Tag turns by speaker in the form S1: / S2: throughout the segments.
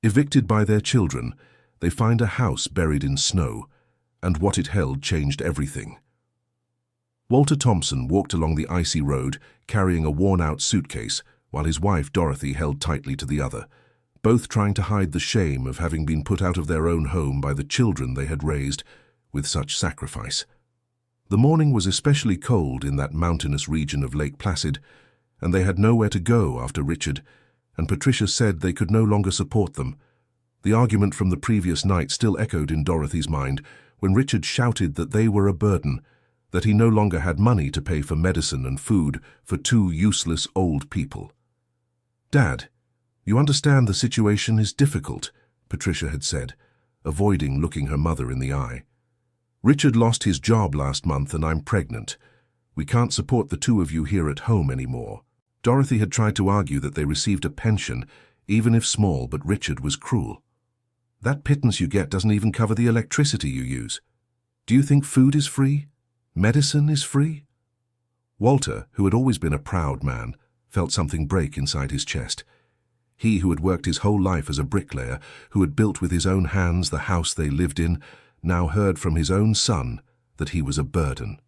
S1: Evicted by their children, they find a house buried in snow, and what it held changed everything. Walter Thompson walked along the icy road carrying a worn-out suitcase, while his wife Dorothy held tightly to the other, both trying to hide the shame of having been put out of their own home by the children they had raised with such sacrifice. The morning was especially cold in that mountainous region of Lake Placid, and they had nowhere to go after Richard, and Patricia said they could no longer support them. The argument from the previous night still echoed in Dorothy's mind when Richard shouted that they were a burden, that he no longer had money to pay for medicine and food for two useless old people. "Dad, you understand the situation is difficult," Patricia had said, avoiding looking her mother in the eye. "Richard lost his job last month and I'm pregnant. We can't support the two of you here at home anymore." Dorothy had tried to argue that they received a pension, even if small, but Richard was cruel. "That pittance you get doesn't even cover the electricity you use. Do you think food is free? Medicine is free?" Walter, who had always been a proud man, felt something break inside his chest. He who had worked his whole life as a bricklayer, who had built with his own hands the house they lived in, now heard from his own son that he was a burden.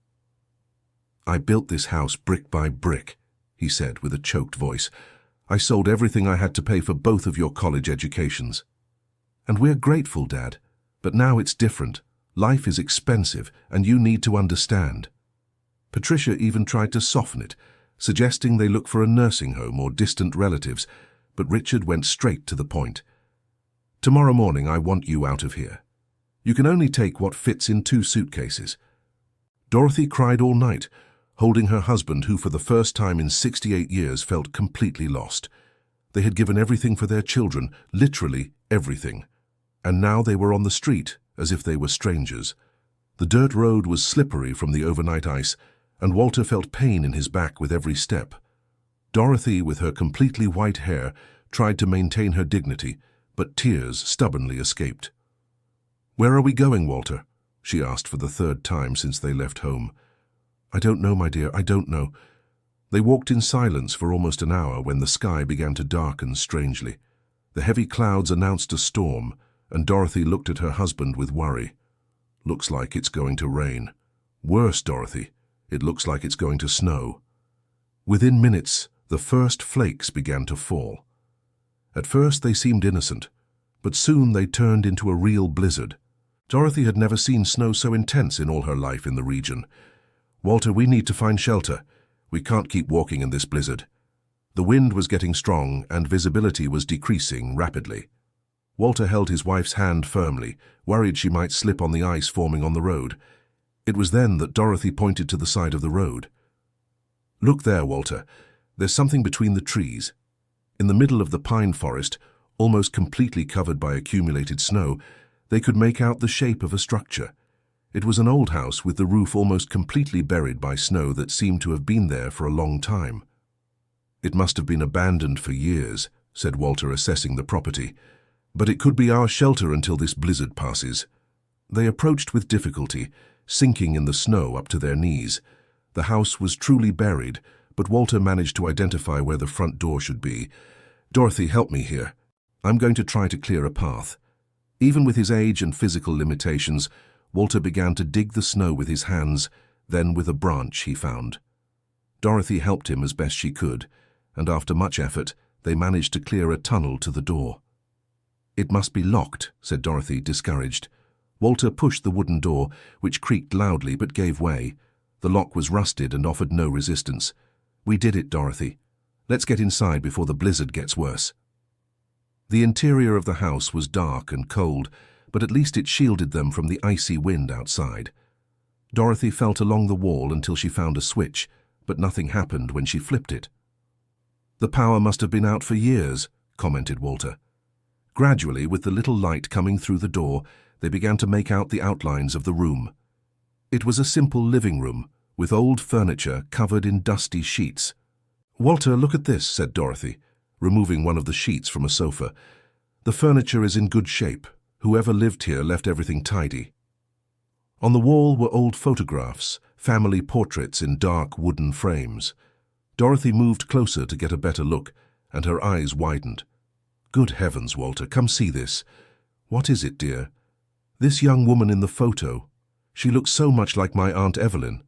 S1: "I built this house brick by brick," he said with a choked voice. "I sold everything I had to pay for both of your college educations. And we're grateful, Dad, but now it's different. Life is expensive, and you need to understand." Patricia even tried to soften it, suggesting they look for a nursing home or distant relatives, but Richard went straight to the point. "Tomorrow morning I want you out of here. You can only take what fits in 2 suitcases." Dorothy cried all night, holding her husband who for the first time in 68 years felt completely lost. They had given everything for their children, literally everything. And now they were on the street, as if they were strangers. The dirt road was slippery from the overnight ice, and Walter felt pain in his back with every step. Dorothy, with her completely white hair, tried to maintain her dignity, but tears stubbornly escaped. "Where are we going, Walter?" she asked for the 3rd time since they left home. "I don't know, my dear, I don't know." They walked in silence for almost an hour when the sky began to darken strangely. The heavy clouds announced a storm, and Dorothy looked at her husband with worry. "Looks like it's going to rain." "Worse, Dorothy, it looks like it's going to snow." Within minutes, the first flakes began to fall. At first they seemed innocent, but soon they turned into a real blizzard. Dorothy had never seen snow so intense in all her life in the region. "Walter, we need to find shelter. We can't keep walking in this blizzard." The wind was getting strong and visibility was decreasing rapidly. Walter held his wife's hand firmly, worried she might slip on the ice forming on the road. It was then that Dorothy pointed to the side of the road. "Look there, Walter. There's something between the trees." In the middle of the pine forest, almost completely covered by accumulated snow, they could make out the shape of a structure. It was an old house with the roof almost completely buried by snow that seemed to have been there for a long time. "It must have been abandoned for years," said Walter, assessing the property. "But it could be our shelter until this blizzard passes." They approached with difficulty, sinking in the snow up to their knees. The house was truly buried, but Walter managed to identify where the front door should be. "Dorothy, help me here. I'm going to try to clear a path." Even with his age and physical limitations, Walter began to dig the snow with his hands, then with a branch he found. Dorothy helped him as best she could, and after much effort, they managed to clear a tunnel to the door. "It must be locked," said Dorothy, discouraged. Walter pushed the wooden door, which creaked loudly but gave way. The lock was rusted and offered no resistance. "We did it, Dorothy. Let's get inside before the blizzard gets worse." The interior of the house was dark and cold, but at least it shielded them from the icy wind outside. Dorothy felt along the wall until she found a switch, but nothing happened when she flipped it. "The power must have been out for years," commented Walter. Gradually, with the little light coming through the door, they began to make out the outlines of the room. It was a simple living room, with old furniture covered in dusty sheets. "Walter, look at this," said Dorothy, removing one of the sheets from a sofa. "The furniture is in good shape. Whoever lived here left everything tidy." On the wall were old photographs, family portraits in dark wooden frames. Dorothy moved closer to get a better look, and her eyes widened. Good heavens, Walter, come see this. What is it, dear? This young woman in the photo. She looks so much like my Aunt Evelyn,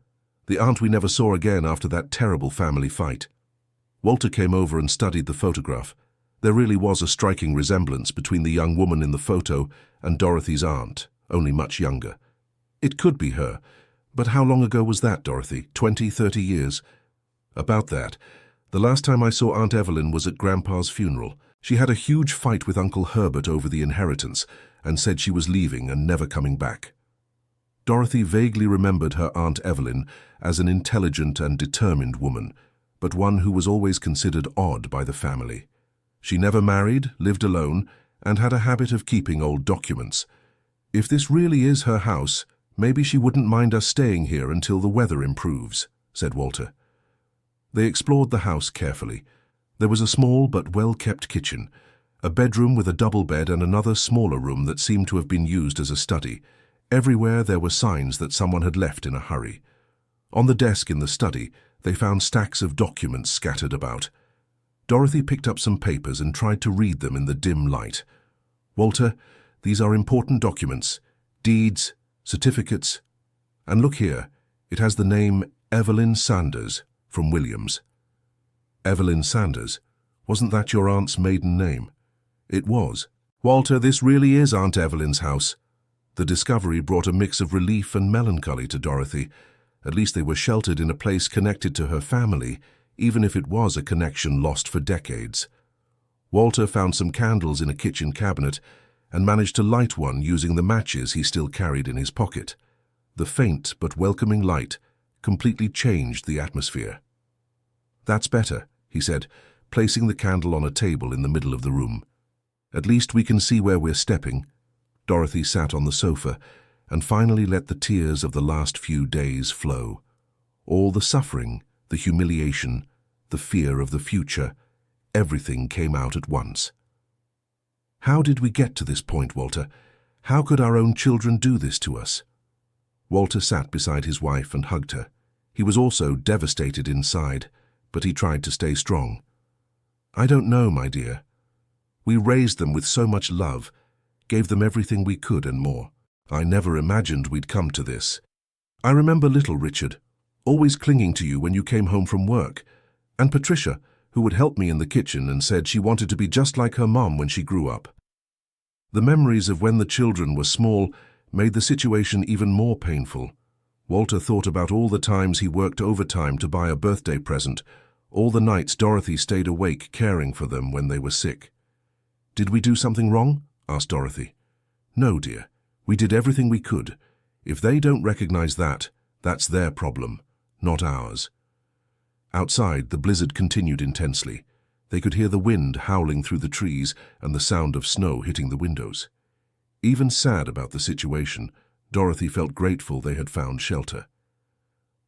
S1: the aunt we never saw again after that terrible family fight. Walter came over and studied the photograph. There really was a striking resemblance between the young woman in the photo and Dorothy's aunt, only much younger. It could be her, but how long ago was that, Dorothy? 20, 30 years? About that. The last time I saw Aunt Evelyn was at Grandpa's funeral. She had a huge fight with Uncle Herbert over the inheritance and said she was leaving and never coming back. Dorothy vaguely remembered her Aunt Evelyn as an intelligent and determined woman, but one who was always considered odd by the family. She never married, lived alone, and had a habit of keeping old documents. If this really is her house, maybe she wouldn't mind us staying here until the weather improves, said Walter. They explored the house carefully. There was a small but well-kept kitchen, a bedroom with a double bed and another smaller room that seemed to have been used as a study. Everywhere there were signs that someone had left in a hurry. On the desk in the study, they found stacks of documents scattered about. Dorothy picked up some papers and tried to read them in the dim light. Walter, these are important documents, deeds, certificates. And look here, it has the name Evelyn Sanders from Williams. Evelyn Sanders, wasn't that your aunt's maiden name? It was. Walter, this really is Aunt Evelyn's house. The discovery brought a mix of relief and melancholy to Dorothy. At least they were sheltered in a place connected to her family, even if it was a connection lost for decades. Walter found some candles in a kitchen cabinet and managed to light one using the matches he still carried in his pocket. The faint but welcoming light completely changed the atmosphere. "That's better," he said, placing the candle on a table in the middle of the room. "At least we can see where we're stepping." Dorothy sat on the sofa and finally let the tears of the last few days flow. All the suffering, the humiliation, the fear of the future, everything came out at once. "How did we get to this point, Walter? How could our own children do this to us?" Walter sat beside his wife and hugged her. He was also devastated inside, but he tried to stay strong. "I don't know, my dear. We raised them with so much love, gave them everything we could and more. I never imagined we'd come to this. I remember little Richard, always clinging to you when you came home from work, and Patricia, who would help me in the kitchen and said she wanted to be just like her mom when she grew up." The memories of when the children were small made the situation even more painful. Walter thought about all the times he worked overtime to buy a birthday present, all the nights Dorothy stayed awake caring for them when they were sick. "Did we do something wrong?" asked Dorothy. "No, dear. We did everything we could. If they don't recognize that, that's their problem, not ours." Outside, the blizzard continued intensely. They could hear the wind howling through the trees and the sound of snow hitting the windows. Even sad about the situation, Dorothy felt grateful they had found shelter.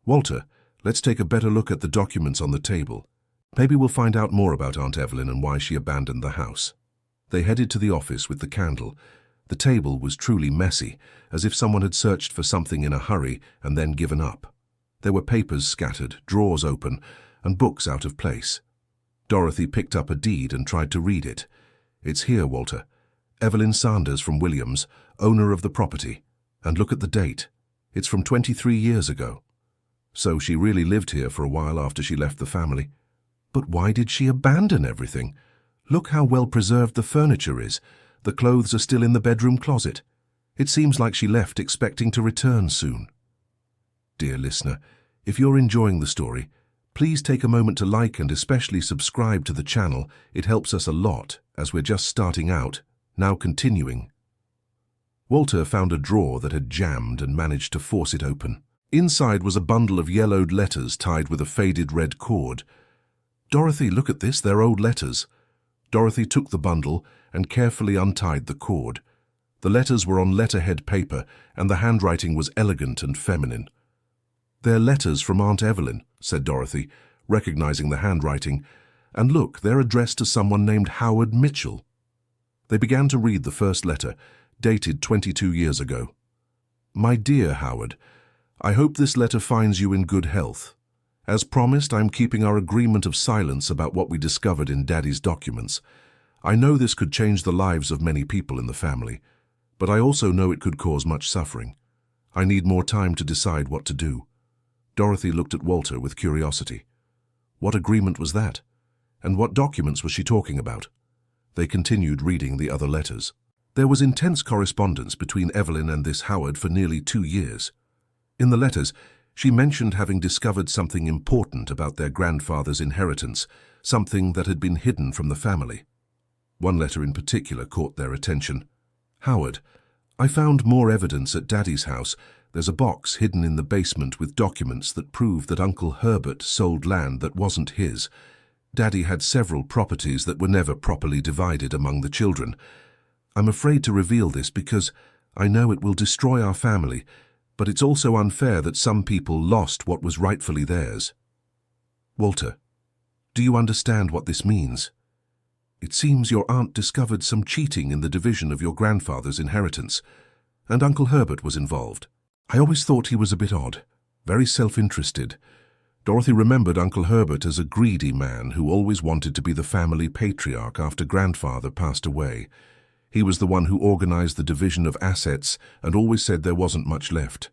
S1: "Walter, let's take a better look at the documents on the table. Maybe we'll find out more about Aunt Evelyn and why she abandoned the house." They headed to the office with the candle. The table was truly messy, as if someone had searched for something in a hurry and then given up. There were papers scattered, drawers open, and books out of place. Dorothy picked up a deed and tried to read it. "It's here, Walter. Evelyn Sanders from Williams, owner of the property. And look at the date. It's from 23 years ago. So she really lived here for a while after she left the family. But why did she abandon everything? Look how well preserved the furniture is. The clothes are still in the bedroom closet. It seems like she left expecting to return soon." Dear listener, if you're enjoying the story, please take a moment to like and especially subscribe to the channel. It helps us a lot as we're just starting out, now continuing. Walter found a drawer that had jammed and managed to force it open. Inside was a bundle of yellowed letters tied with a faded red cord. "Dorothy, look at this, they're old letters." Dorothy took the bundle and carefully untied the cord. The letters were on letterhead paper, and the handwriting was elegant and feminine. "They're letters from Aunt Evelyn," said Dorothy, recognizing the handwriting. "And look, they're addressed to someone named Howard Mitchell." They began to read the first letter, dated 22 years ago. "My dear Howard, I hope this letter finds you in good health. As promised, I'm keeping our agreement of silence about what we discovered in Daddy's documents. I know this could change the lives of many people in the family, but I also know it could cause much suffering. I need more time to decide what to do." Dorothy looked at Walter with curiosity. What agreement was that? And what documents was she talking about? They continued reading the other letters. There was intense correspondence between Evelyn and this Howard for nearly 2 years. In the letters, she mentioned having discovered something important about their grandfather's inheritance, something that had been hidden from the family. One letter in particular caught their attention. "Howard, I found more evidence at Daddy's house. There's a box hidden in the basement with documents that prove that Uncle Herbert sold land that wasn't his. Daddy had several properties that were never properly divided among the children. I'm afraid to reveal this because I know it will destroy our family, but it's also unfair that some people lost what was rightfully theirs." "Walter, do you understand what this means? It seems your aunt discovered some cheating in the division of your grandfather's inheritance, and Uncle Herbert was involved. I always thought he was a bit odd, very self-interested." Dorothy remembered Uncle Herbert as a greedy man who always wanted to be the family patriarch after grandfather passed away. He was the one who organized the division of assets and always said there wasn't much left.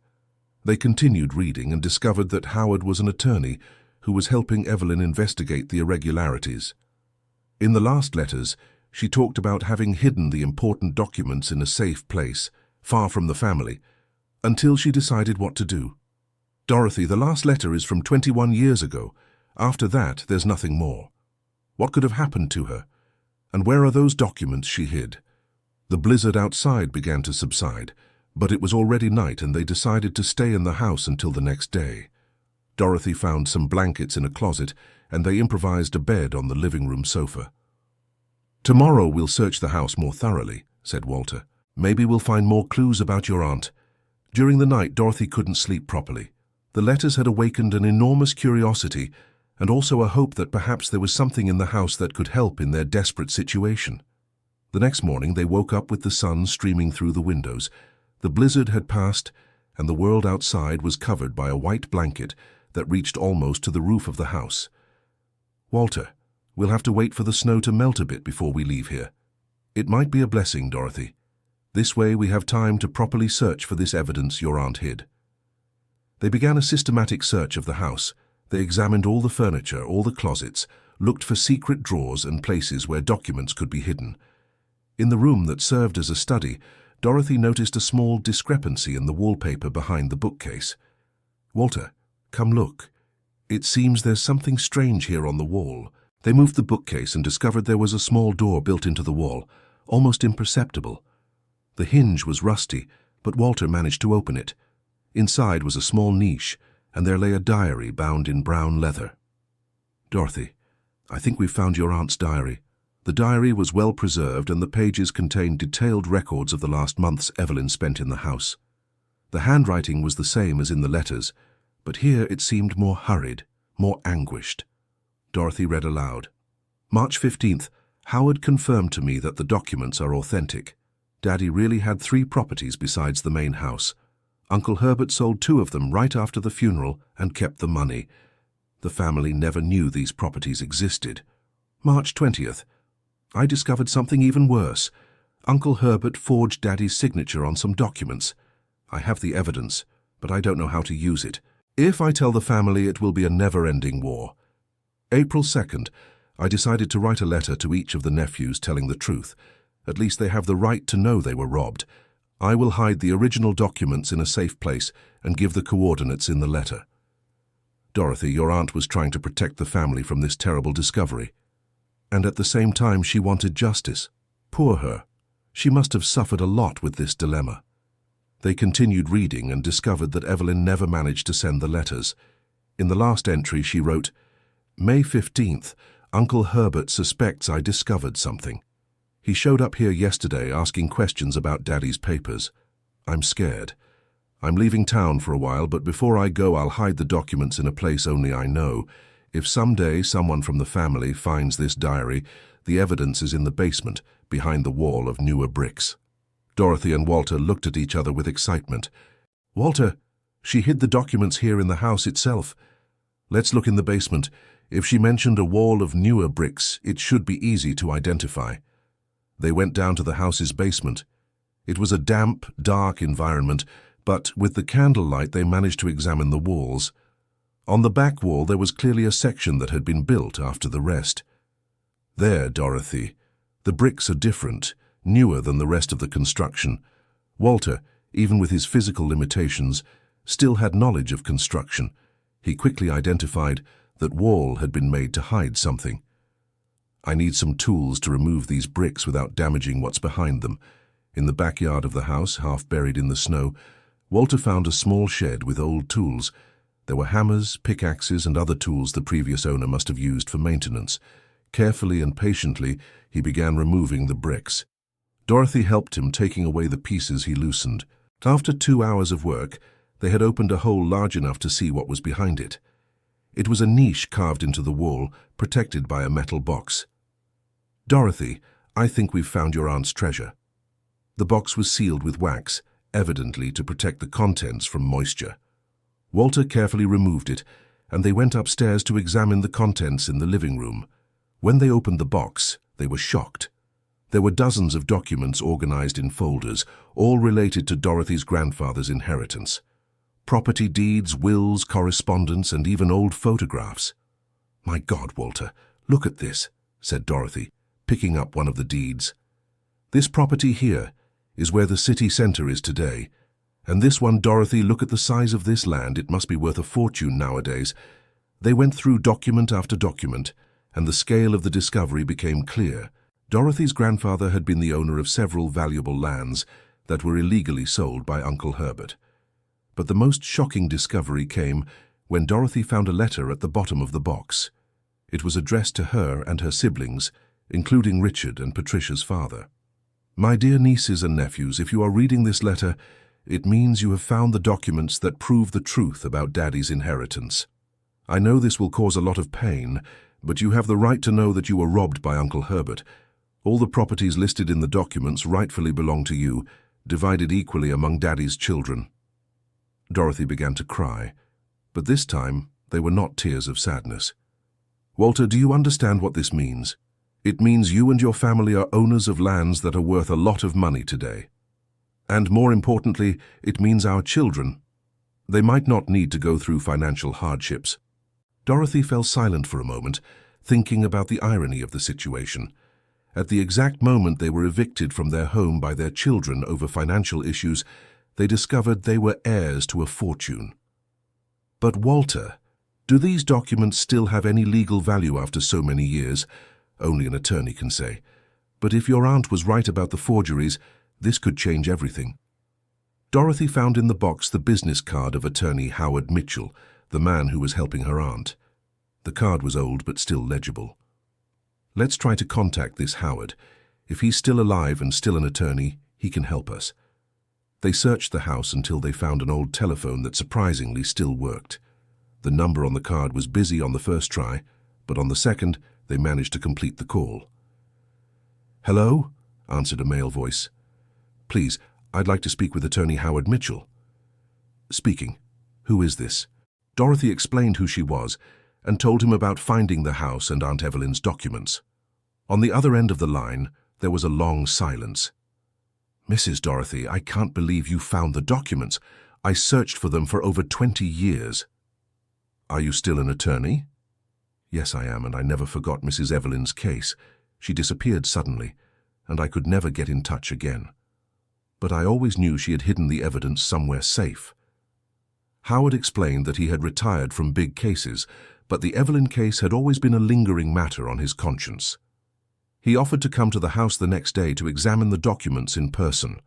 S1: They continued reading and discovered that Howard was an attorney who was helping Evelyn investigate the irregularities. In the last letters, she talked about having hidden the important documents in a safe place, far from the family, until she decided what to do. "Dorothy, the last letter is from 21 years ago. After that, there's nothing more. What could have happened to her? And where are those documents she hid?" The blizzard outside began to subside, but it was already night and they decided to stay in the house until the next day. Dorothy found some blankets in a closet and they improvised a bed on the living room sofa. "Tomorrow we'll search the house more thoroughly," said Walter. "Maybe we'll find more clues about your aunt." During the night, Dorothy couldn't sleep properly. The letters had awakened an enormous curiosity and also a hope that perhaps there was something in the house that could help in their desperate situation. The next morning they woke up with the sun streaming through the windows. The blizzard had passed and the world outside was covered by a white blanket that reached almost to the roof of the house. "Walter, we'll have to wait for the snow to melt a bit before we leave here. It might be a blessing, Dorothy. This way we have time to properly search for this evidence your aunt hid." They began a systematic search of the house. They examined all the furniture, all the closets, looked for secret drawers and places where documents could be hidden. In the room that served as a study, Dorothy noticed a small discrepancy in the wallpaper behind the bookcase. "Walter, come look. It seems there's something strange here on the wall." They moved the bookcase and discovered there was a small door built into the wall, almost imperceptible. The hinge was rusty, but Walter managed to open it. Inside was a small niche, and there lay a diary bound in brown leather. "Dorothy, I think we've found your aunt's diary." The diary was well preserved and the pages contained detailed records of the last months Evelyn spent in the house. The handwriting was the same as in the letters, but here it seemed more hurried, more anguished. Dorothy read aloud. "March 15th, Howard confirmed to me that the documents are authentic. Daddy really had 3 properties besides the main house. Uncle Herbert sold 2 of them right after the funeral and kept the money. The family never knew these properties existed. March 20th, I discovered something even worse. Uncle Herbert forged Daddy's signature on some documents. I have the evidence, but I don't know how to use it. If I tell the family, it will be a never-ending war. April 2nd, I decided to write a letter to each of the nephews telling the truth. At least they have the right to know they were robbed. I will hide the original documents in a safe place and give the coordinates in the letter." "Dorothy, your aunt was trying to protect the family from this terrible discovery. And at the same time she wanted justice. Poor her. She must have suffered a lot with this dilemma." They continued reading and discovered that Evelyn never managed to send the letters. In the last entry she wrote, "May 15th, Uncle Herbert suspects I discovered something. He showed up here yesterday asking questions about Daddy's papers. I'm scared. I'm leaving town for a while, but before I go I'll hide the documents in a place only I know. If someday someone from the family finds this diary, the evidence is in the basement, behind the wall of newer bricks." Dorothy and Walter looked at each other with excitement. "Walter, she hid the documents here in the house itself. Let's look in the basement. If she mentioned a wall of newer bricks, it should be easy to identify." They went down to the house's basement. It was a damp, dark environment, but with the candlelight they managed to examine the walls. On the back wall there was clearly a section that had been built after the rest. There, Dorothy. The bricks are different, newer than the rest of the construction. Walter, even with his physical limitations, still had knowledge of construction. He quickly identified that wall had been made to hide something. I need some tools to remove these bricks without damaging what's behind them. In the backyard of the house, half buried in the snow, Walter found a small shed with old tools. There were hammers, pickaxes, and other tools the previous owner must have used for maintenance. Carefully and patiently, he began removing the bricks. Dorothy helped him, taking away the pieces he loosened. After 2 hours of work, they had opened a hole large enough to see what was behind it. It was a niche carved into the wall, protected by a metal box. "Dorothy, I think we've found your aunt's treasure." The box was sealed with wax, evidently to protect the contents from moisture. Walter carefully removed it, and they went upstairs to examine the contents in the living room. When they opened the box, they were shocked. There were dozens of documents organized in folders, all related to Dorothy's grandfather's inheritance. Property deeds, wills, correspondence, and even old photographs. "My God, Walter, look at this," said Dorothy, picking up one of the deeds. "This property here is where the city center is today. And this one, Dorothy, look at the size of this land. It must be worth a fortune nowadays." They went through document after document, and the scale of the discovery became clear. Dorothy's grandfather had been the owner of several valuable lands that were illegally sold by Uncle Herbert. But the most shocking discovery came when Dorothy found a letter at the bottom of the box. It was addressed to her and her siblings, including Richard and Patricia's father. "My dear nieces and nephews, if you are reading this letter, it means you have found the documents that prove the truth about Daddy's inheritance. I know this will cause a lot of pain, but you have the right to know that you were robbed by Uncle Herbert. All the properties listed in the documents rightfully belong to you, divided equally among Daddy's children." Dorothy began to cry, but this time they were not tears of sadness. "Walter, do you understand what this means? It means you and your family are owners of lands that are worth a lot of money today. And more importantly, it means our children. They might not need to go through financial hardships." Dorothy fell silent for a moment, thinking about the irony of the situation. At the exact moment they were evicted from their home by their children over financial issues, they discovered they were heirs to a fortune. "But Walter, do these documents still have any legal value after so many years?" Only an attorney can say. "But if your aunt was right about the forgeries, this could change everything." Dorothy found in the box the business card of attorney Howard Mitchell, the man who was helping her aunt. The card was old but still legible. "Let's try to contact this Howard. If he's still alive and still an attorney, he can help us." They searched the house until they found an old telephone that surprisingly still worked. The number on the card was busy on the first try, but on the second, they managed to complete the call. "Hello?" answered a male voice. "Please, I'd like to speak with attorney Howard Mitchell." "Speaking. Who is this?" Dorothy explained who she was and told him about finding the house and Aunt Evelyn's documents. On the other end of the line, there was a long silence. "Mrs. Dorothy, I can't believe you found the documents. I searched for them for over 20 years. "Are you still an attorney?" "Yes, I am, and I never forgot Mrs. Evelyn's case. She disappeared suddenly, and I could never get in touch again. But I always knew she had hidden the evidence somewhere safe." Howard explained that he had retired from big cases, but the Evelyn case had always been a lingering matter on his conscience. He offered to come to the house the next day to examine the documents in person.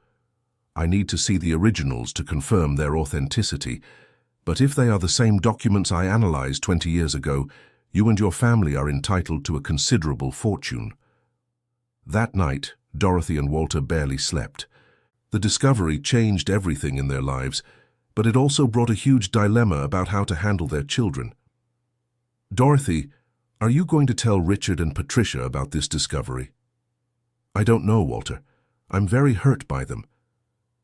S1: "I need to see the originals to confirm their authenticity, but if they are the same documents I analyzed 20 years ago, you and your family are entitled to a considerable fortune." That night, Dorothy and Walter barely slept. The discovery changed everything in their lives, but it also brought a huge dilemma about how to handle their children. "Dorothy, are you going to tell Richard and Patricia about this discovery?" "I don't know, Walter. I'm very hurt by them.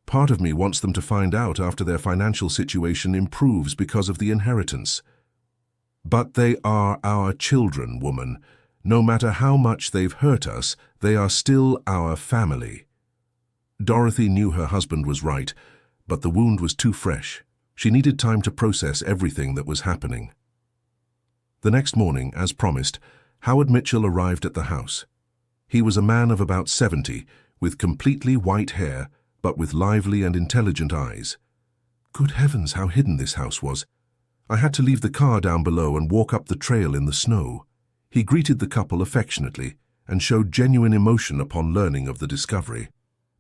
S1: Part of me wants them to find out after their financial situation improves because of the inheritance." "But they are our children, woman. No matter how much they've hurt us, they are still our family." Dorothy knew her husband was right, but the wound was too fresh. She needed time to process everything that was happening. The next morning, as promised, Howard Mitchell arrived at the house. He was a man of about 70, with completely white hair, but with lively and intelligent eyes. Good heavens, how hidden this house was. I had to leave the car down below and walk up the trail in the snow. He greeted the couple affectionately and showed genuine emotion upon learning of the discovery.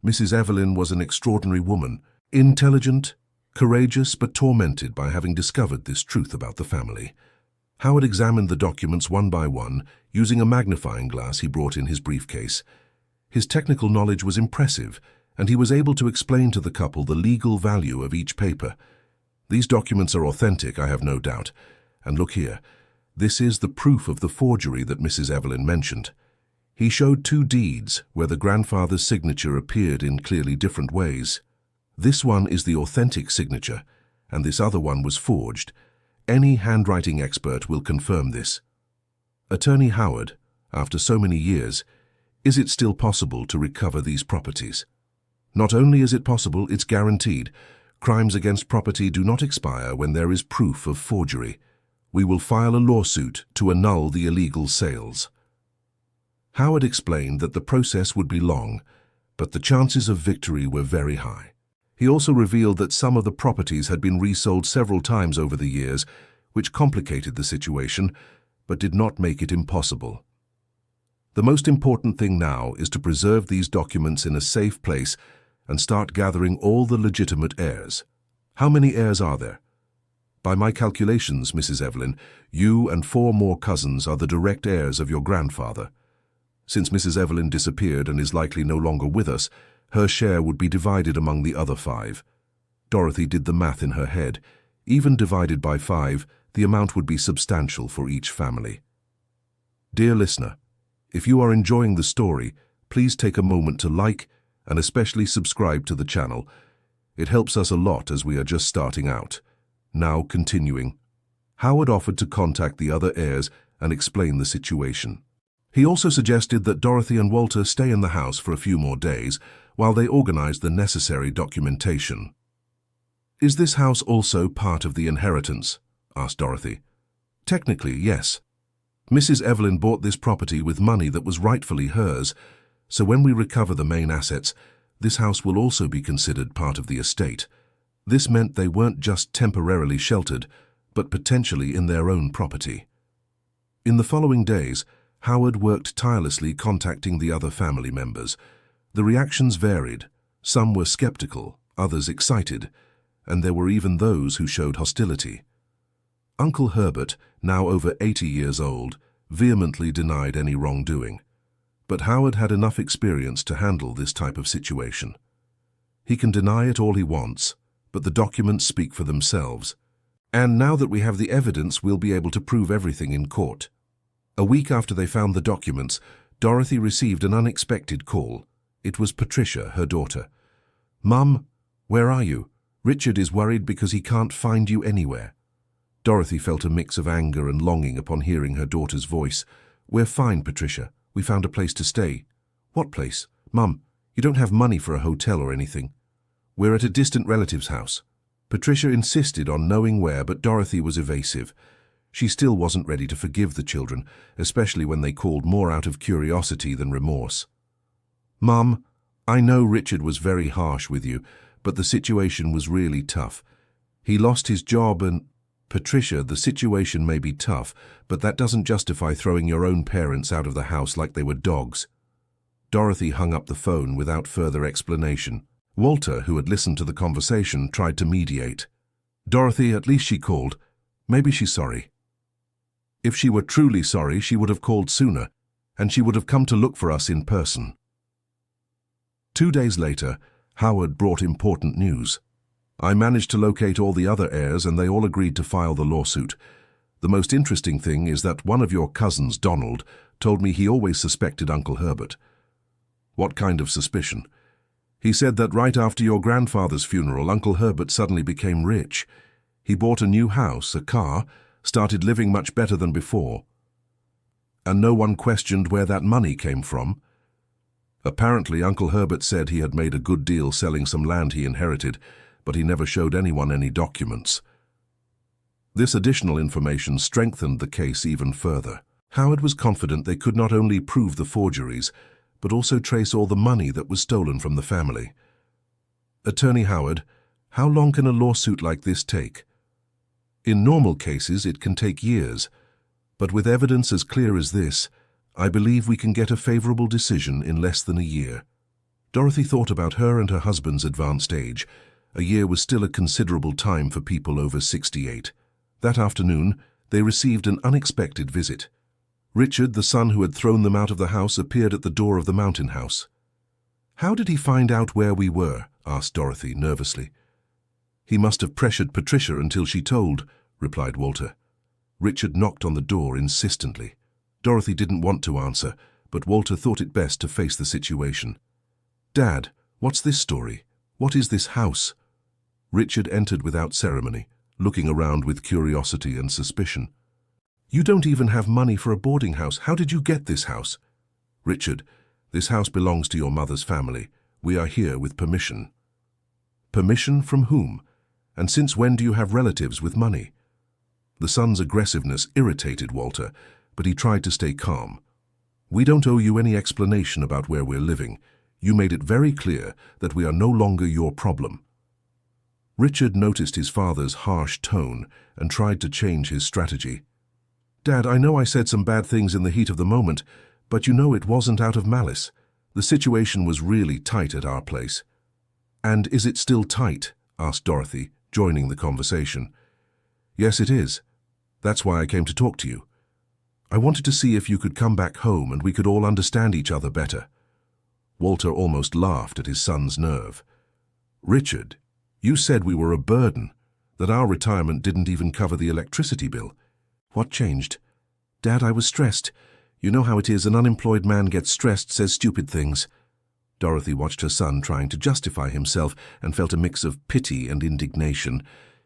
S1: Mrs. Evelyn was an extraordinary woman, intelligent, courageous, but tormented by having discovered this truth about the family. Howard examined the documents one by one, using a magnifying glass he brought in his briefcase. His technical knowledge was impressive, and he was able to explain to the couple the legal value of each paper. These documents are authentic, I have no doubt. And look here, this is the proof of the forgery that Mrs. Evelyn mentioned. He showed 2 deeds where the grandfather's signature appeared in clearly different ways. This one is the authentic signature, and this other one was forged. Any handwriting expert will confirm this. Attorney Howard, after so many years, is it still possible to recover these properties? Not only is it possible, it's guaranteed. Crimes against property do not expire when there is proof of forgery. We will file a lawsuit to annul the illegal sales. Howard explained that the process would be long, but the chances of victory were very high. He also revealed that some of the properties had been resold several times over the years, which complicated the situation, but did not make it impossible. The most important thing now is to preserve these documents in a safe place and start gathering all the legitimate heirs. How many heirs are there? By my calculations, Mrs. Evelyn, you and 4 more cousins are the direct heirs of your grandfather. Since Mrs. Evelyn disappeared and is likely no longer with us, her share would be divided among the other 5. Dorothy did the math in her head. Even divided by 5, the amount would be substantial for each family. Dear listener, if you are enjoying the story, please take a moment to like and especially subscribe to the channel. It helps us a lot as we are just starting out. Now continuing. Howard offered to contact the other heirs and explain the situation. He also suggested that Dorothy and Walter stay in the house for a few more days while they organized the necessary documentation. "Is this house also part of the inheritance?" asked Dorothy. "Technically, yes. Mrs. Evelyn bought this property with money that was rightfully hers, so when we recover the main assets, this house will also be considered part of the estate. This meant they weren't just temporarily sheltered, but potentially in their own property." In the following days, Howard worked tirelessly contacting the other family members. The reactions varied. Some were skeptical, others excited, and there were even those who showed hostility. Uncle Herbert, now over 80 years old, vehemently denied any wrongdoing. But Howard had enough experience to handle this type of situation. He can deny it all he wants, but the documents speak for themselves. And now that we have the evidence, we'll be able to prove everything in court. A week after they found the documents, Dorothy received an unexpected call. It was Patricia, her daughter. "Mum, where are you? Richard is worried because he can't find you anywhere." Dorothy felt a mix of anger and longing upon hearing her daughter's voice. "We're fine, Patricia. We found a place to stay." "What place? Mum, you don't have money for a hotel or anything." "We're at a distant relative's house." Patricia insisted on knowing where, but Dorothy was evasive. She still wasn't ready to forgive the children, especially when they called more out of curiosity than remorse. "Mum, I know Richard was very harsh with you, but the situation was really tough. He lost his job and—" "Patricia, the situation may be tough, but that doesn't justify throwing your own parents out of the house like they were dogs." Dorothy hung up the phone without further explanation. Walter, who had listened to the conversation, tried to mediate. "Dorothy, at least she called. Maybe she's sorry." "If she were truly sorry, she would have called sooner, and she would have come to look for us in person." 2 days later, Howard brought important news. "I managed to locate all the other heirs and they all agreed to file the lawsuit. The most interesting thing is that one of your cousins, Donald, told me he always suspected Uncle Herbert." "What kind of suspicion?" "He said that right after your grandfather's funeral, Uncle Herbert suddenly became rich. He bought a new house, a car, started living much better than before." And no one questioned where that money came from? Apparently, Uncle Herbert said he had made a good deal selling some land he inherited, but he never showed anyone any documents. This additional information strengthened the case even further. Howard was confident they could not only prove the forgeries, but also trace all the money that was stolen from the family. Attorney Howard, how long can a lawsuit like this take? In normal cases, it can take years, but with evidence as clear as this, I believe we can get a favorable decision in less than a year. Dorothy thought about her and her husband's advanced age. A year was still a considerable time for people over 68. That afternoon, they received an unexpected visit. Richard, the son who had thrown them out of the house, appeared at the door of the mountain house. "How did he find out where we were?" asked Dorothy nervously. "He must have pressured Patricia until she told," replied Walter. Richard knocked on the door insistently. Dorothy didn't want to answer, but Walter thought it best to face the situation. "Dad, what's this story? What is this house?" Richard entered without ceremony, looking around with curiosity and suspicion. "You don't even have money for a boarding house. How did you get this house?" "Richard, this house belongs to your mother's family. We are here with permission." "Permission from whom? And since when do you have relatives with money?" The son's aggressiveness irritated Walter, but he tried to stay calm. "We don't owe you any explanation about where we're living. You made it very clear that we are no longer your problem." Richard noticed his father's harsh tone and tried to change his strategy. "Dad, I know I said some bad things in the heat of the moment, but you know it wasn't out of malice. The situation was really tight at our place." "And is it still tight?" asked Dorothy, joining the conversation. "Yes, it is. That's why I came to talk to you. I wanted to see if you could come back home and we could all understand each other better." Walter almost laughed at his son's nerve. "Richard, you said we were a burden, that our retirement didn't even cover the electricity bill. What changed?" "Dad, I was stressed. You know how it is, an unemployed man gets stressed, says stupid things." Dorothy watched her son trying to justify himself and felt a mix of pity and indignation.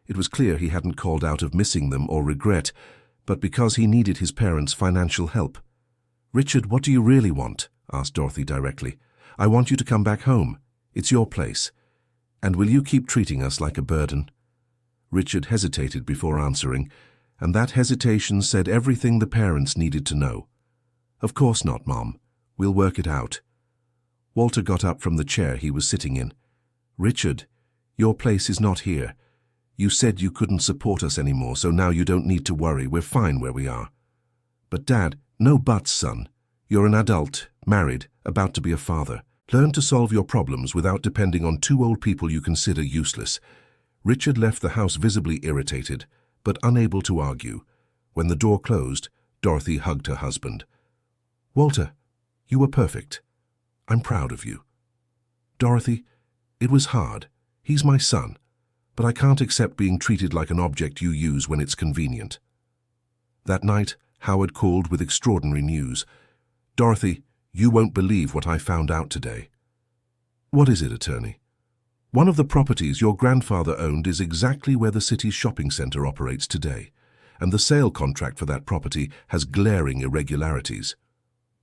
S1: It was clear he hadn't called out of missing them or regret, but because he needed his parents' financial help. "Richard, what do you really want?" asked Dorothy directly. "I want you to come back home. It's your place. And will you keep treating us like a burden?" Richard hesitated before answering, and that hesitation said everything the parents needed to know. "Of course not, Mom. We'll work it out." Walter got up from the chair he was sitting in. "Richard, your place is not here. You said you couldn't support us anymore, so now you don't need to worry. We're fine where we are." "But Dad, no buts, son. You're an adult, married, about to be a father. Learn to solve your problems without depending on two old people you consider useless." Richard left the house visibly irritated, but unable to argue. When the door closed, Dorothy hugged her husband. "Walter, you were perfect. I'm proud of you." "Dorothy, it was hard. He's my son, but I can't accept being treated like an object you use when it's convenient." That night, Howard called with extraordinary news. "Dorothy, you won't believe what I found out today." "What is it, attorney?" "One of the properties your grandfather owned is exactly where the city's shopping center operates today, and the sale contract for that property has glaring irregularities."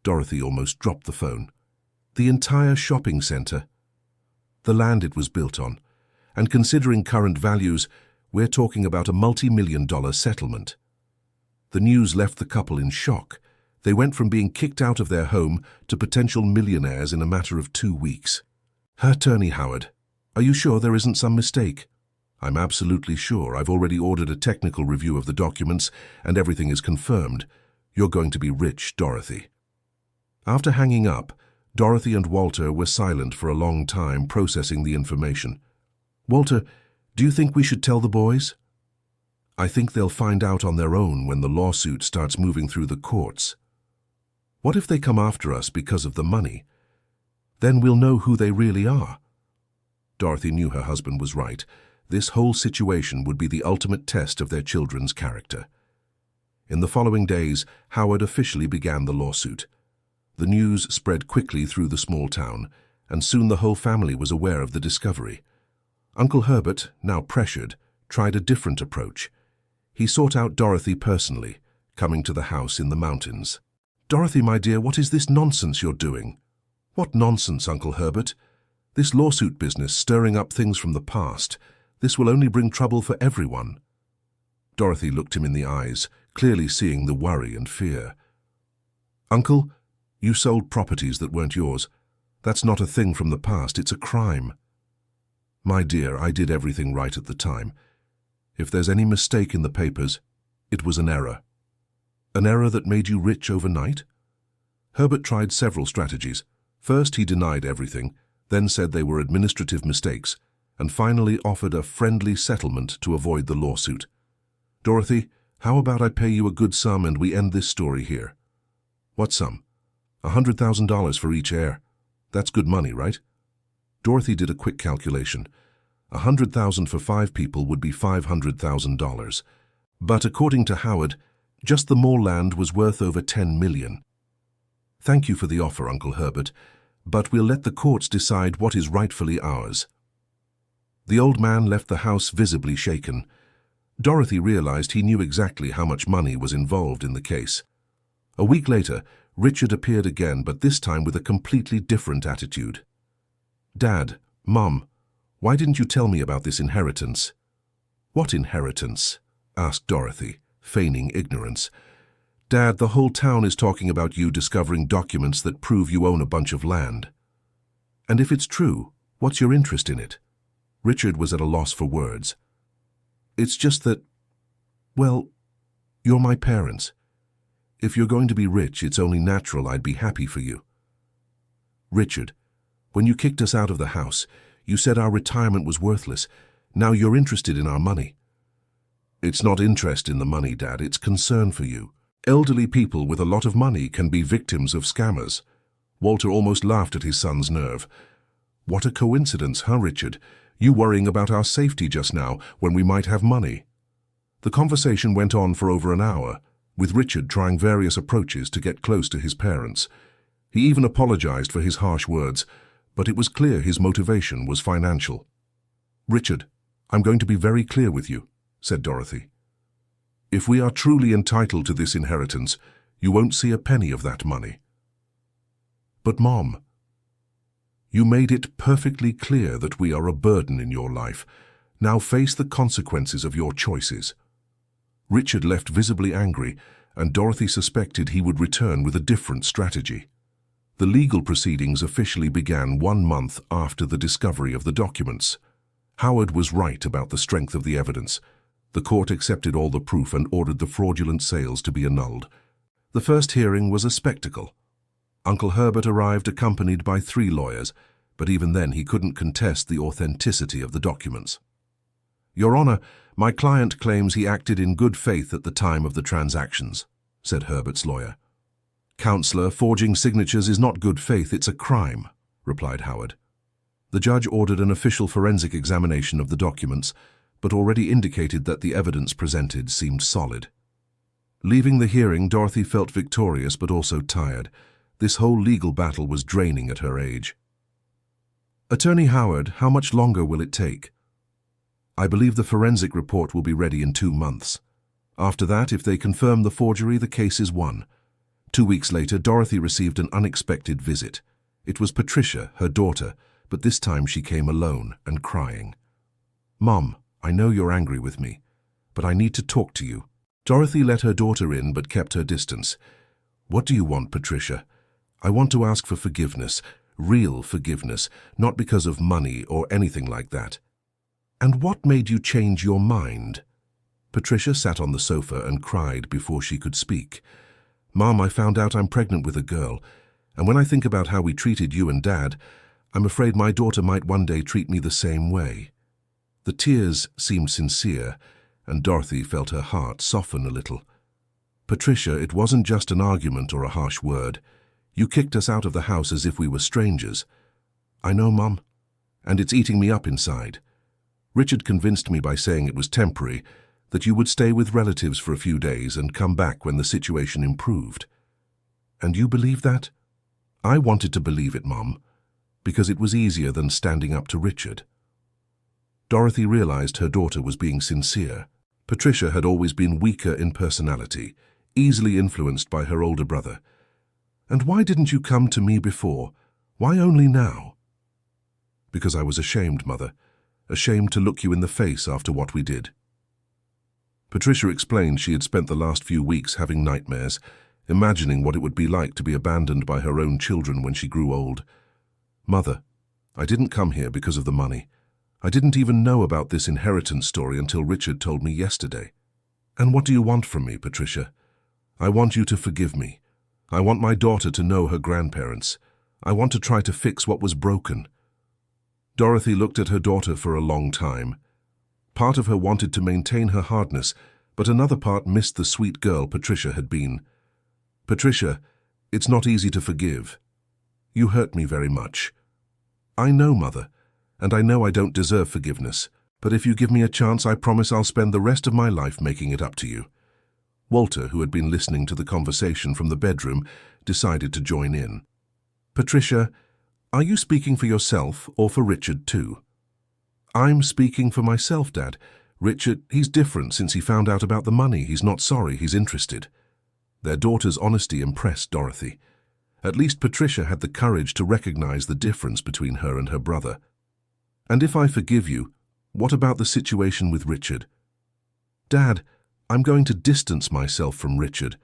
S1: Dorothy almost dropped the phone. "The entire shopping center?" "The land it was built on. And considering current values, we're talking about a multi-million-dollar settlement." The news left the couple in shock. They went from being kicked out of their home to potential millionaires in a matter of 2 weeks. "Attorney Howard, are you sure there isn't some mistake?" "I'm absolutely sure. I've already ordered a technical review of the documents, and everything is confirmed. You're going to be rich, Dorothy." After hanging up, Dorothy and Walter were silent for a long time, processing the information. "Walter, do you think we should tell the boys?" "I think they'll find out on their own when the lawsuit starts moving through the courts." "What if they come after us because of the money? Then we'll know who they really are." Dorothy knew her husband was right. This whole situation would be the ultimate test of their children's character. In the following days, Howard officially began the lawsuit. The news spread quickly through the small town, and soon the whole family was aware of the discovery. Uncle Herbert, now pressured, tried a different approach. He sought out Dorothy personally, coming to the house in the mountains. Dorothy, my dear, what is this nonsense you're doing? What nonsense, Uncle Herbert? This lawsuit business, stirring up things from the past. This will only bring trouble for everyone. Dorothy looked him in the eyes, clearly seeing the worry and fear. Uncle, you sold properties that weren't yours. That's not a thing from the past, it's a crime. My dear, I did everything right at the time. If there's any mistake in the papers, it was an error. An error that made you rich overnight? Herbert tried several strategies. First, he denied everything, then said they were administrative mistakes, and finally offered a friendly settlement to avoid the lawsuit. Dorothy, how about I pay you a good sum and we end this story here? What sum? $100,000 for each heir. That's good money, right? Dorothy did a quick calculation. $100,000 for 5 people would be $500,000. But according to Howard, just the Moore land was worth over $10 million. Thank you for the offer, Uncle Herbert, but we'll let the courts decide what is rightfully ours. The old man left the house visibly shaken. Dorothy realized he knew exactly how much money was involved in the case. A week later, Richard appeared again, but this time with a completely different attitude. Dad, Mom, why didn't you tell me about this inheritance? What inheritance? Asked Dorothy, feigning ignorance. Dad, the whole town is talking about you discovering documents that prove you own a bunch of land. And if it's true, what's your interest in it? Richard was at a loss for words. It's just that, well, you're my parents. If you're going to be rich, it's only natural I'd be happy for you. Richard, when you kicked us out of the house, you said our retirement was worthless. Now you're interested in our money. It's not interest in the money, Dad, it's concern for you. Elderly people with a lot of money can be victims of scammers. Walter almost laughed at his son's nerve. What a coincidence, huh, Richard? You worrying about our safety just now when we might have money. The conversation went on for over an hour, with Richard trying various approaches to get close to his parents. He even apologized for his harsh words, but it was clear his motivation was financial. Richard, I'm going to be very clear with you, said Dorothy. If we are truly entitled to this inheritance, you won't see a penny of that money. But Mom, you made it perfectly clear that we are a burden in your life. Now face the consequences of your choices. Richard left visibly angry, and Dorothy suspected he would return with a different strategy. The legal proceedings officially began 1 month after the discovery of the documents. Howard was right about the strength of the evidence. The court accepted all the proof and ordered the fraudulent sales to be annulled. The first hearing was a spectacle. Uncle Herbert arrived accompanied by 3 lawyers, but even then he couldn't contest the authenticity of the documents. Your Honor, my client claims he acted in good faith at the time of the transactions, said Herbert's lawyer. Counselor, forging signatures is not good faith, it's a crime, replied Howard. The judge ordered an official forensic examination of the documents, but already indicated that the evidence presented seemed solid. Leaving the hearing, Dorothy felt victorious but also tired. This whole legal battle was draining at her age. Attorney Howard, how much longer will it take? I believe the forensic report will be ready in 2 months. After that, if they confirm the forgery, the case is won. 2 weeks later, Dorothy received an unexpected visit. It was Patricia, her daughter, but this time she came alone and crying. Mom, I know you're angry with me, but I need to talk to you. Dorothy let her daughter in but kept her distance. What do you want, Patricia? I want to ask for forgiveness, real forgiveness, not because of money or anything like that. And what made you change your mind? Patricia sat on the sofa and cried before she could speak. Mom, I found out I'm pregnant with a girl, and when I think about how we treated you and Dad, I'm afraid my daughter might one day treat me the same way. The tears seemed sincere, and Dorothy felt her heart soften a little. Patricia, it wasn't just an argument or a harsh word. You kicked us out of the house as if we were strangers. I know, Mom, and it's eating me up inside. Richard convinced me by saying it was temporary, that you would stay with relatives for a few days and come back when the situation improved. And you believe that? I wanted to believe it, Mom, because it was easier than standing up to Richard. Dorothy realized her daughter was being sincere. Patricia had always been weaker in personality, easily influenced by her older brother. And why didn't you come to me before? Why only now? Because I was ashamed, Mother. Ashamed to look you in the face after what we did. Patricia explained she had spent the last few weeks having nightmares, imagining what it would be like to be abandoned by her own children when she grew old. Mother, I didn't come here because of the money. I didn't even know about this inheritance story until Richard told me yesterday. And what do you want from me, Patricia? I want you to forgive me. I want my daughter to know her grandparents. I want to try to fix what was broken. Dorothy looked at her daughter for a long time. Part of her wanted to maintain her hardness, but another part missed the sweet girl Patricia had been. Patricia, it's not easy to forgive. You hurt me very much. I know, Mother, and I know I don't deserve forgiveness, but if you give me a chance, I promise I'll spend the rest of my life making it up to you. Walter, who had been listening to the conversation from the bedroom, decided to join in. Patricia, are you speaking for yourself or for Richard too? I'm speaking for myself, Dad. Richard, he's different since he found out about the money. He's not sorry, he's interested. Their daughter's honesty impressed Dorothy. At least Patricia had the courage to recognize the difference between her and her brother. And if I forgive you, what about the situation with Richard? Dad, I'm going to distance myself from Richard.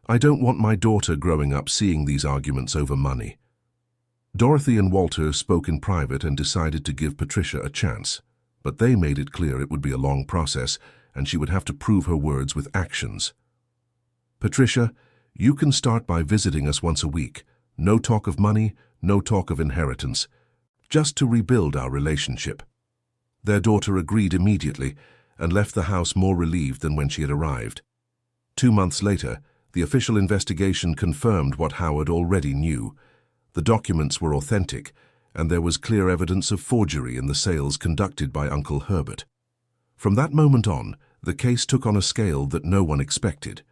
S1: I don't want my daughter growing up seeing these arguments over money. Dorothy and Walter spoke in private and decided to give Patricia a chance, but they made it clear it would be a long process and she would have to prove her words with actions. Patricia, you can start by visiting us once a week. No talk of money, no talk of inheritance. Just to rebuild our relationship. Their daughter agreed immediately and left the house more relieved than when she had arrived. 2 months later, the official investigation confirmed what Howard already knew. The documents were authentic, and there was clear evidence of forgery in the sales conducted by Uncle Herbert. From that moment on, the case took on a scale that no one expected.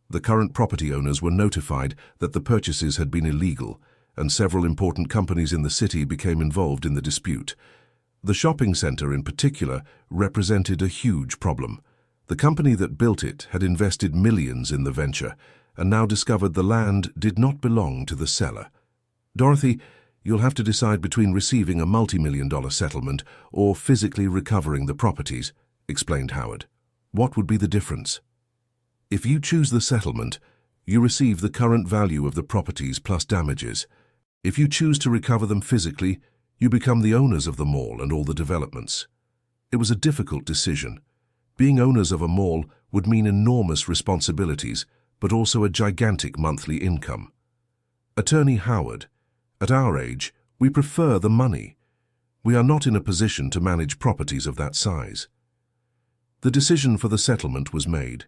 S1: The current property owners were notified that the purchases had been illegal, and several important companies in the city became involved in the dispute. The shopping center in particular represented a huge problem. The company that built it had invested millions in the venture, and now discovered the land did not belong to the seller. Dorothy, you'll have to decide between receiving a multi-million-dollar settlement or physically recovering the properties, explained Howard. What would be the difference? If you choose the settlement, you receive the current value of the properties plus damages. If you choose to recover them physically, you become the owners of the mall and all the developments. It was a difficult decision. Being owners of a mall would mean enormous responsibilities, but also a gigantic monthly income. Attorney Howard, at our age, we prefer the money. We are not in a position to manage properties of that size. The decision for the settlement was made.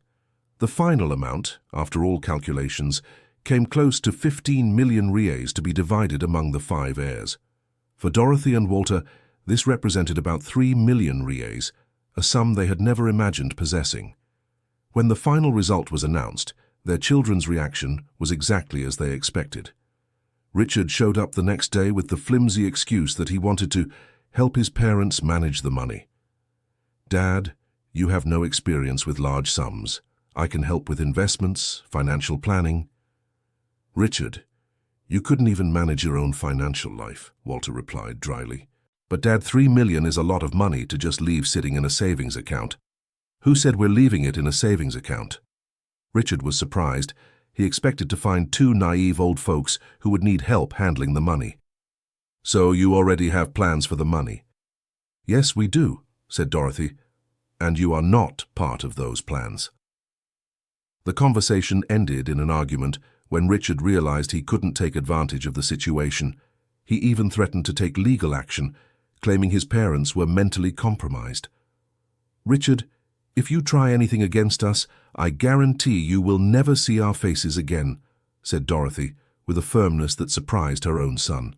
S1: The final amount, after all calculations, came close to 15 million reais to be divided among the 5 heirs. For Dorothy and Walter, this represented about 3 million reais, a sum they had never imagined possessing. When the final result was announced, their children's reaction was exactly as they expected. Richard showed up the next day with the flimsy excuse that he wanted to help his parents manage the money. Dad, you have no experience with large sums. I can help with investments, financial planning. Richard, you couldn't even manage your own financial life, Walter replied dryly. But Dad, 3 million is a lot of money to just leave sitting in a savings account. Who said we're leaving it in a savings account? Richard was surprised. He expected to find 2 naive old folks who would need help handling the money. So you already have plans for the money? Yes, we do, said Dorothy. And you are not part of those plans. The conversation ended in an argument when Richard realized he couldn't take advantage of the situation. He even threatened to take legal action, claiming his parents were mentally compromised. Richard, if you try anything against us, I guarantee you will never see our faces again, said Dorothy, with a firmness that surprised her own son.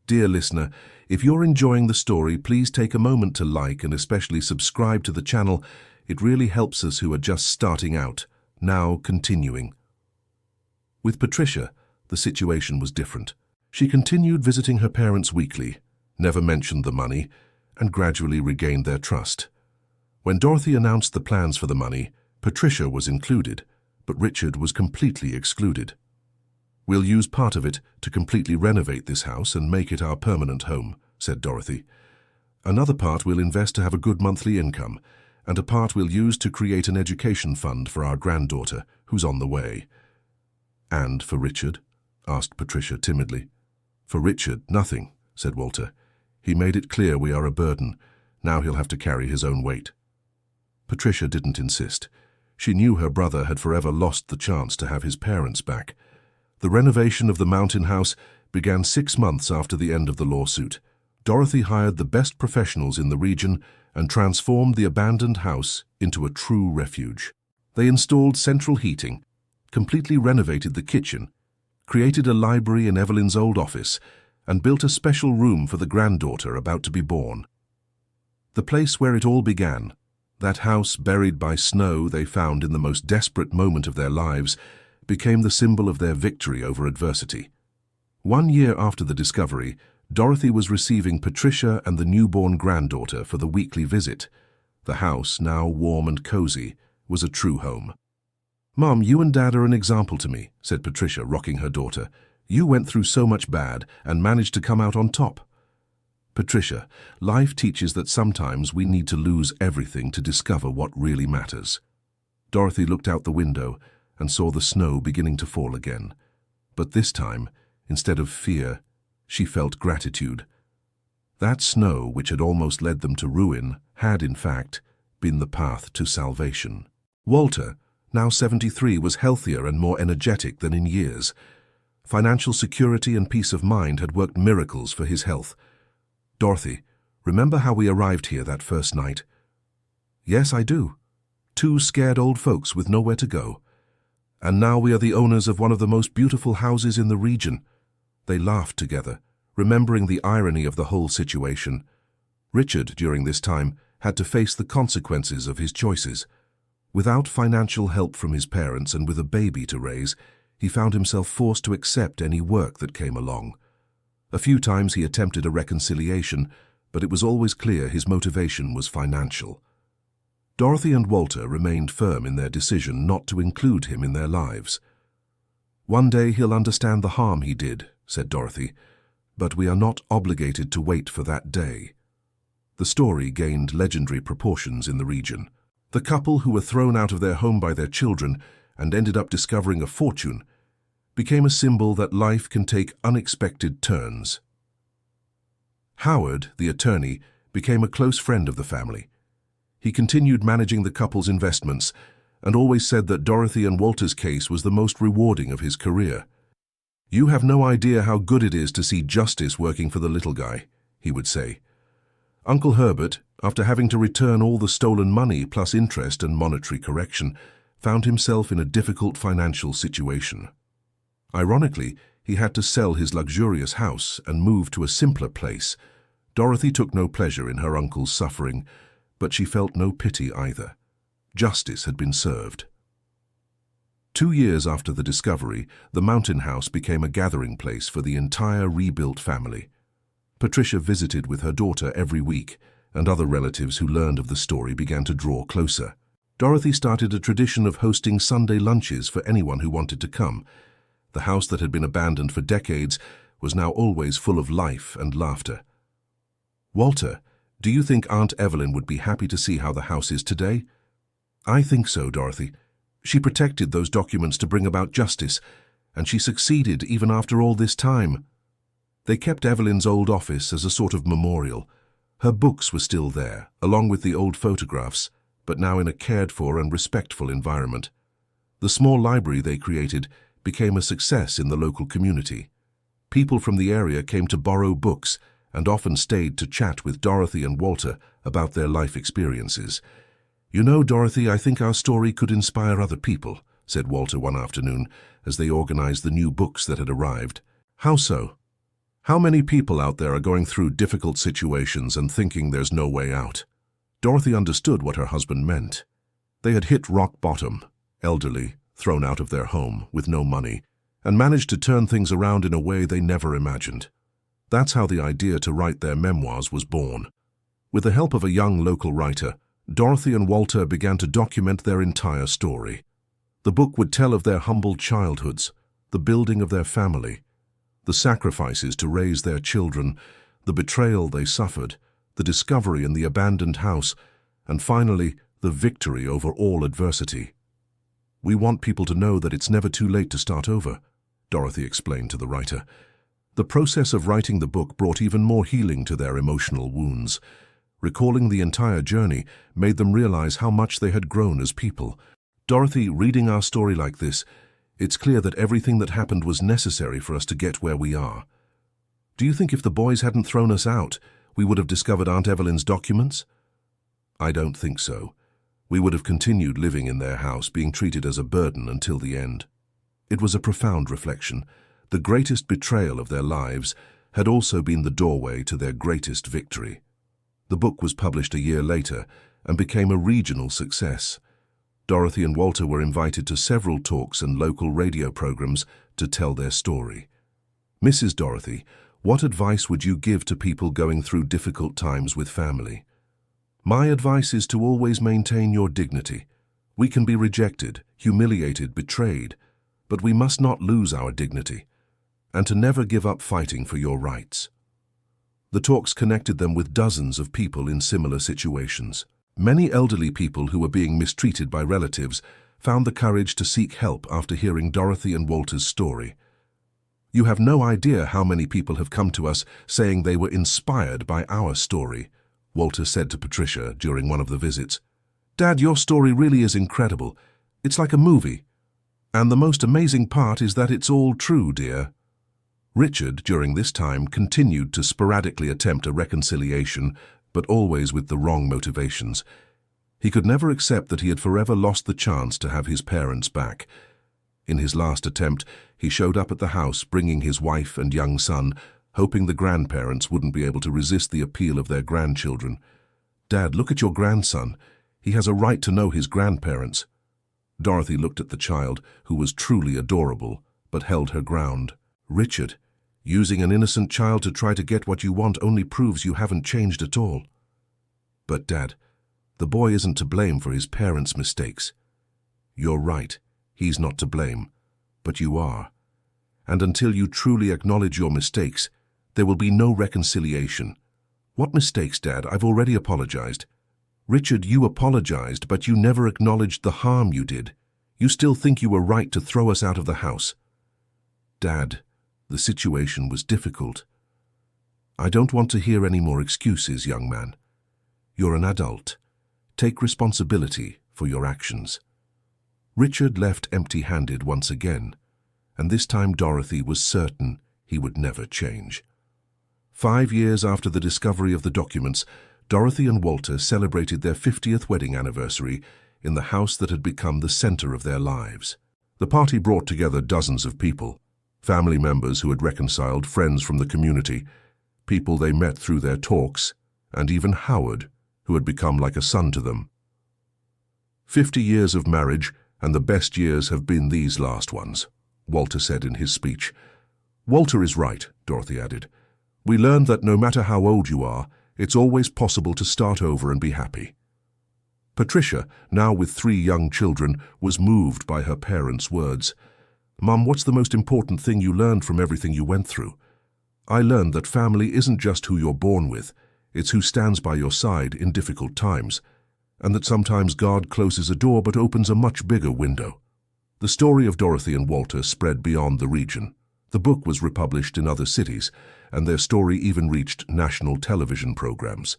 S1: Dear listener, if you're enjoying the story, please take a moment to like and especially subscribe to the channel. It really helps us who are just starting out. Now continuing. With Patricia, the situation was different. She continued visiting her parents weekly, never mentioned the money, and gradually regained their trust. When Dorothy announced the plans for the money, Patricia was included, but Richard was completely excluded. "We'll use part of it to completely renovate this house and make it our permanent home," said Dorothy. "Another part we'll invest to have a good monthly income, and a part we'll use to create an education fund for our granddaughter, who's on the way." "And for Richard?" asked Patricia timidly. "For Richard, nothing," said Walter. "He made it clear we are a burden. Now he'll have to carry his own weight." Patricia didn't insist. She knew her brother had forever lost the chance to have his parents back. The renovation of the mountain house began 6 months after the end of the lawsuit. Dorothy hired the best professionals in the region and transformed the abandoned house into a true refuge. They installed central heating, completely renovated the kitchen, created a library in Evelyn's old office, and built a special room for the granddaughter about to be born. The place where it all began, that house buried by snow they found in the most desperate moment of their lives, became the symbol of their victory over adversity. 1 year after the discovery, Dorothy was receiving Patricia and the newborn granddaughter for the weekly visit. The house, now warm and cozy, was a true home. "Mom, you and Dad are an example to me," said Patricia, rocking her daughter. "You went through so much bad and managed to come out on top." "Patricia, life teaches that sometimes we need to lose everything to discover what really matters." Dorothy looked out the window and saw the snow beginning to fall again. But this time, instead of fear, she felt gratitude. That snow, which had almost led them to ruin, had, in fact, been the path to salvation. Walter, now 73, was healthier and more energetic than in years. Financial security and peace of mind had worked miracles for his health. "Dorothy, remember how we arrived here that first night?" "Yes, I do. 2 scared old folks with nowhere to go. And now we are the owners of one of the most beautiful houses in the region." They laughed together, remembering the irony of the whole situation. Richard, during this time, had to face the consequences of his choices. Without financial help from his parents and with a baby to raise, he found himself forced to accept any work that came along. A few times he attempted a reconciliation, but it was always clear his motivation was financial. Dorothy and Walter remained firm in their decision not to include him in their lives. "One day he'll understand the harm he did," said Dorothy, "but we are not obligated to wait for that day." The story gained legendary proportions in the region. The couple, who were thrown out of their home by their children and ended up discovering a fortune, became a symbol that life can take unexpected turns. Howard, the attorney, became a close friend of the family. He continued managing the couple's investments and always said that Dorothy and Walter's case was the most rewarding of his career. "You have no idea how good it is to see justice working for the little guy," he would say. Uncle Herbert, after having to return all the stolen money plus interest and monetary correction, found himself in a difficult financial situation. Ironically, he had to sell his luxurious house and move to a simpler place. Dorothy took no pleasure in her uncle's suffering, but she felt no pity either. Justice had been served. 2 years after the discovery, the mountain house became a gathering place for the entire rebuilt family. Patricia visited with her daughter every week, and other relatives who learned of the story began to draw closer. Dorothy started a tradition of hosting Sunday lunches for anyone who wanted to come. The house that had been abandoned for decades was now always full of life and laughter. "Walter, do you think Aunt Evelyn would be happy to see how the house is today?" "I think so, Dorothy. She protected those documents to bring about justice, and she succeeded even after all this time." They kept Evelyn's old office as a sort of memorial. Her books were still there, along with the old photographs, but now in a cared-for and respectful environment. The small library they created became a success in the local community. People from the area came to borrow books and often stayed to chat with Dorothy and Walter about their life experiences. "You know, Dorothy, I think our story could inspire other people," said Walter one afternoon as they organized the new books that had arrived. "How so?" "How many people out there are going through difficult situations and thinking there's no way out?" Dorothy understood what her husband meant. They had hit rock bottom, elderly, thrown out of their home, with no money, and managed to turn things around in a way they never imagined. That's how the idea to write their memoirs was born. With the help of a young local writer, Dorothy and Walter began to document their entire story. The book would tell of their humble childhoods, the building of their family, the sacrifices to raise their children, the betrayal they suffered, the discovery in the abandoned house, and finally, the victory over all adversity. "We want people to know that it's never too late to start over," Dorothy explained to the writer. The process of writing the book brought even more healing to their emotional wounds. Recalling the entire journey made them realize how much they had grown as people. "Dorothy, reading our story like this, it's clear that everything that happened was necessary for us to get where we are. Do you think if the boys hadn't thrown us out, we would have discovered Aunt Evelyn's documents?" "I don't think so. We would have continued living in their house, being treated as a burden until the end." It was a profound reflection. The greatest betrayal of their lives had also been the doorway to their greatest victory. The book was published a year later and became a regional success. Dorothy and Walter were invited to several talks and local radio programs to tell their story. "Mrs. Dorothy, what advice would you give to people going through difficult times with family?" "My advice is to always maintain your dignity. We can be rejected, humiliated, betrayed, but we must not lose our dignity, and to never give up fighting for your rights." The talks connected them with dozens of people in similar situations. Many elderly people who were being mistreated by relatives found the courage to seek help after hearing Dorothy and Walter's story. "You have no idea how many people have come to us saying they were inspired by our story," Walter said to Patricia during one of the visits. "Dad, your story really is incredible. It's like a movie. And the most amazing part is that it's all true, dear." Richard, during this time, continued to sporadically attempt a reconciliation, but always with the wrong motivations. He could never accept that he had forever lost the chance to have his parents back. In his last attempt, he showed up at the house bringing his wife and young son, hoping the grandparents wouldn't be able to resist the appeal of their grandchildren. "Dad, look at your grandson. He has a right to know his grandparents." Dorothy looked at the child, who was truly adorable, but held her ground. "Richard, using an innocent child to try to get what you want only proves you haven't changed at all." "But Dad, the boy isn't to blame for his parents' mistakes." "You're right, he's not to blame, but you are. And until you truly acknowledge your mistakes, there will be no reconciliation." "What mistakes, Dad? I've already apologized." "Richard, you apologized, but you never acknowledged the harm you did. You still think you were right to throw us out of the house." "Dad, the situation was difficult." "I don't want to hear any more excuses, young man. You're an adult. Take responsibility for your actions." Richard left empty-handed once again, and this time Dorothy was certain he would never change. 5 years after the discovery of the documents, Dorothy and Walter celebrated their 50th wedding anniversary in the house that had become the center of their lives. The party brought together dozens of people, family members who had reconciled, friends from the community, people they met through their talks, and even Howard, who had become like a son to them. 50 years of marriage, and the best years have been these last ones," Walter said in his speech. "Walter is right," Dorothy added. "We learned that no matter how old you are, it's always possible to start over and be happy." Patricia, now with 3 young children, was moved by her parents' words. "Mum, what's the most important thing you learned from everything you went through?" "I learned that family isn't just who you're born with, it's who stands by your side in difficult times, and that sometimes God closes a door but opens a much bigger window." The story of Dorothy and Walter spread beyond the region. The book was republished in other cities, and their story even reached national television programs.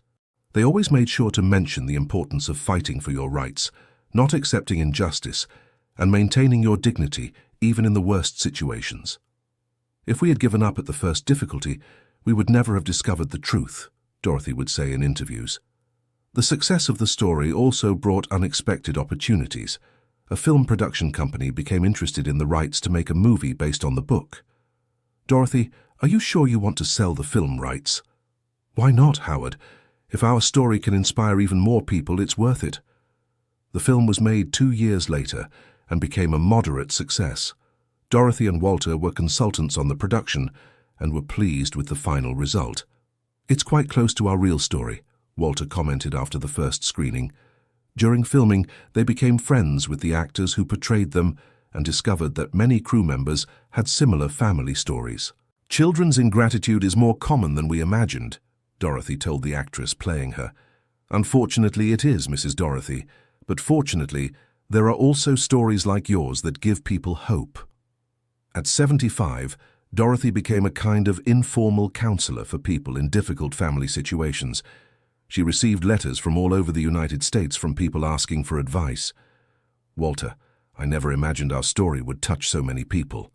S1: They always made sure to mention the importance of fighting for your rights, not accepting injustice, and maintaining your dignity even in the worst situations. "If we had given up at the first difficulty, we would never have discovered the truth," Dorothy would say in interviews. The success of the story also brought unexpected opportunities. A film production company became interested in the rights to make a movie based on the book. "Dorothy, are you sure you want to sell the film rights?" "Why not, Howard? If our story can inspire even more people, it's worth it." The film was made 2 years later and became a moderate success. Dorothy and Walter were consultants on the production and were pleased with the final result. "It's quite close to our real story," Walter commented after the first screening. During filming, they became friends with the actors who portrayed them and discovered that many crew members had similar family stories. "Children's ingratitude is more common than we imagined," Dorothy told the actress playing her. "Unfortunately it is, Mrs. Dorothy, but fortunately there are also stories like yours that give people hope." At 75, Dorothy became a kind of informal counselor for people in difficult family situations. She received letters from all over the United States from people asking for advice. "Walter, I never imagined our story would touch so many people."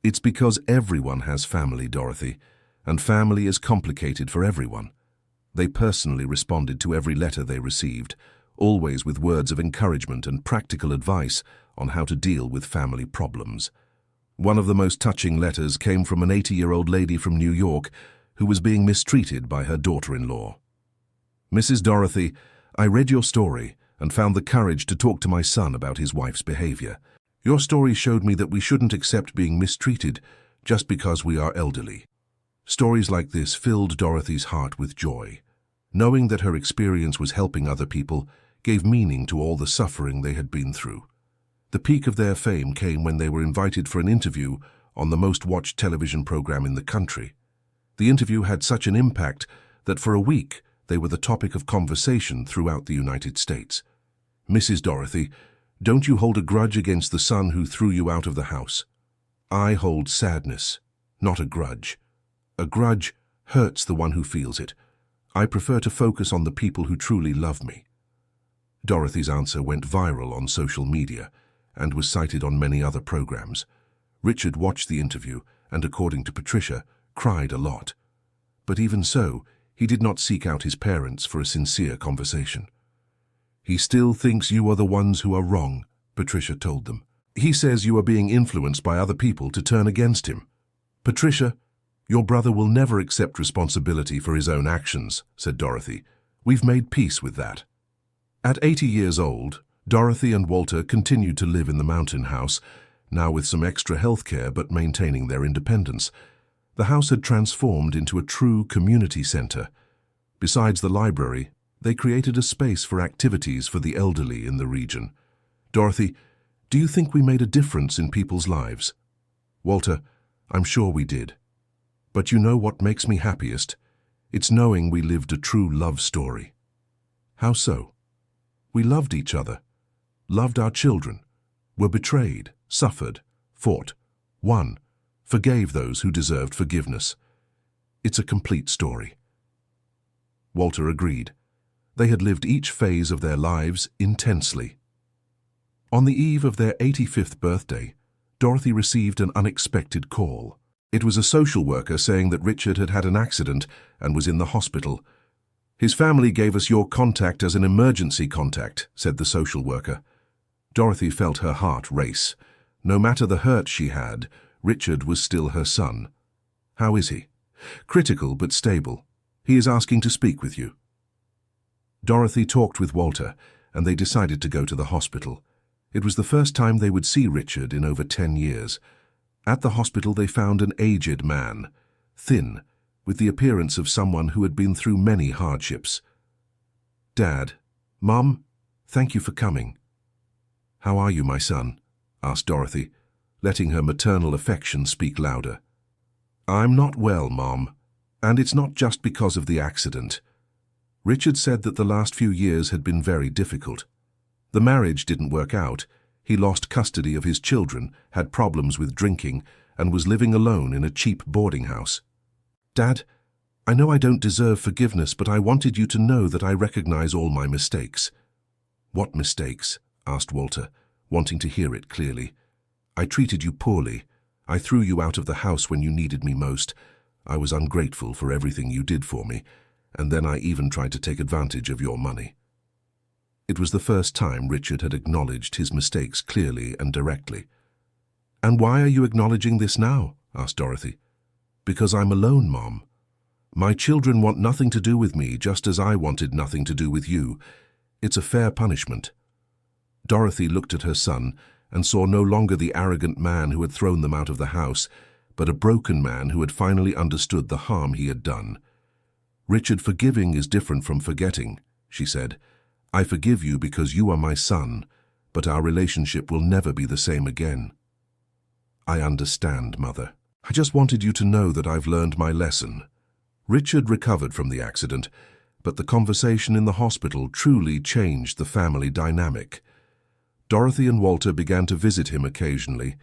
S1: "It's because everyone has family, Dorothy, and family is complicated for everyone." They personally responded to every letter they received, always with words of encouragement and practical advice on how to deal with family problems. One of the most touching letters came from an 80-year-old lady from New York who was being mistreated by her daughter-in-law. "Mrs. Dorothy, I read your story and found the courage to talk to my son about his wife's behavior. Your story showed me that we shouldn't accept being mistreated just because we are elderly." Stories like this filled Dorothy's heart with joy. Knowing that her experience was helping other people gave meaning to all the suffering they had been through. The peak of their fame came when they were invited for an interview on the most-watched television program in the country. The interview had such an impact that for a week they were the topic of conversation throughout the United States. "Mrs. Dorothy, don't you hold a grudge against the son who threw you out of the house?" "I hold sadness, not a grudge. A grudge hurts the one who feels it. I prefer to focus on the people who truly love me." Dorothy's answer went viral on social media and was cited on many other programs. Richard watched the interview and, according to Patricia, cried a lot. But even so, he did not seek out his parents for a sincere conversation. "He still thinks you are the ones who are wrong," Patricia told them. "He says you are being influenced by other people to turn against him." "Patricia, your brother will never accept responsibility for his own actions," said Dorothy. "We've made peace with that." At 80 years old, Dorothy and Walter continued to live in the mountain house, now with some extra health care but maintaining their independence. The house had transformed into a true community center. Besides the library, they created a space for activities for the elderly in the region. "Dorothy, do you think we made a difference in people's lives?" "Walter, I'm sure we did. But you know what makes me happiest? It's knowing we lived a true love story." "How so?" "We loved each other, loved our children, were betrayed, suffered, fought, won, forgave those who deserved forgiveness. It's a complete story." Walter agreed. They had lived each phase of their lives intensely. On the eve of their 85th birthday, Dorothy received an unexpected call. It was a social worker saying that Richard had had an accident and was in the hospital. "His family gave us your contact as an emergency contact," said the social worker. Dorothy felt her heart race. No matter the hurt she had, Richard was still her son. "How is he?" "Critical but stable. He is asking to speak with you." Dorothy talked with Walter, and they decided to go to the hospital. It was the first time they would see Richard in over 10 years. At the hospital they found an aged man, thin, with the appearance of someone who had been through many hardships. "Dad, Mom, thank you for coming." "How are you, my son?" asked Dorothy, letting her maternal affection speak louder. "I'm not well, Mom, and it's not just because of the accident. Richard said that the last few years had been very difficult. The marriage didn't work out. He lost custody of his children, had problems with drinking, and was living alone in a cheap boarding house. Dad, I know I don't deserve forgiveness, but I wanted you to know that I recognize all my mistakes." "What mistakes?" asked Walter, wanting to hear it clearly. "I treated you poorly. I threw you out of the house when you needed me most. I was ungrateful for everything you did for me, and then I even tried to take advantage of your money." It was the first time Richard had acknowledged his mistakes clearly and directly. "And why are you acknowledging this now?" asked Dorothy. "Because I'm alone, Mom. My children want nothing to do with me, just as I wanted nothing to do with you. It's a fair punishment." Dorothy looked at her son and saw no longer the arrogant man who had thrown them out of the house, but a broken man who had finally understood the harm he had done. "Richard, forgiving is different from forgetting," she said. "I forgive you because you are my son, but our relationship will never be the same again. I understand, Mother. I just wanted you to know that I've learned my lesson. Richard recovered from the accident, but the conversation in the hospital truly changed the family dynamic. Dorothy and Walter began to visit him occasionally,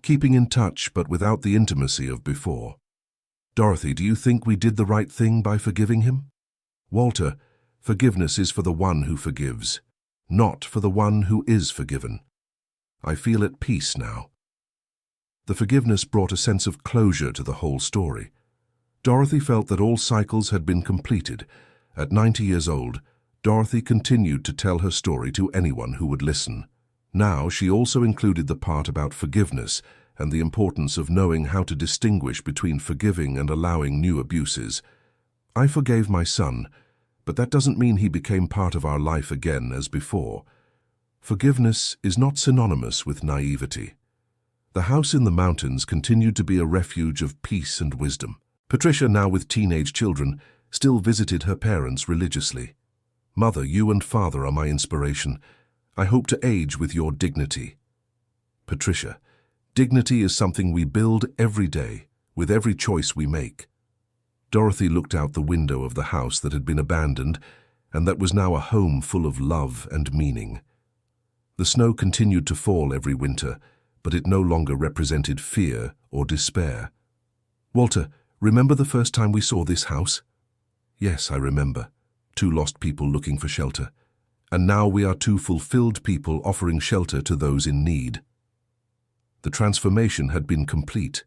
S1: keeping in touch but without the intimacy of before. Dorothy, do you think we did the right thing by forgiving him? Walter, forgiveness is for the one who forgives, not for the one who is forgiven. I feel at peace now. The forgiveness brought a sense of closure to the whole story. Dorothy felt that all cycles had been completed. At 90 years old, Dorothy continued to tell her story to anyone who would listen. Now she also included the part about forgiveness and the importance of knowing how to distinguish between forgiving and allowing new abuses. I forgave my son, but that doesn't mean he became part of our life again as before. Forgiveness is not synonymous with naivety. The house in the mountains continued to be a refuge of peace and wisdom. Patricia, now with teenage children, still visited her parents religiously. Mother, you and Father are my inspiration. I hope to age with your dignity. Patricia, dignity is something we build every day, with every choice we make. Dorothy looked out the window of the house that had been abandoned, and that was now a home full of love and meaning. The snow continued to fall every winter, but it no longer represented fear or despair. Walter, remember the first time we saw this house? Yes, I remember. 2 lost people looking for shelter. And now we are 2 fulfilled people offering shelter to those in need. The transformation had been complete.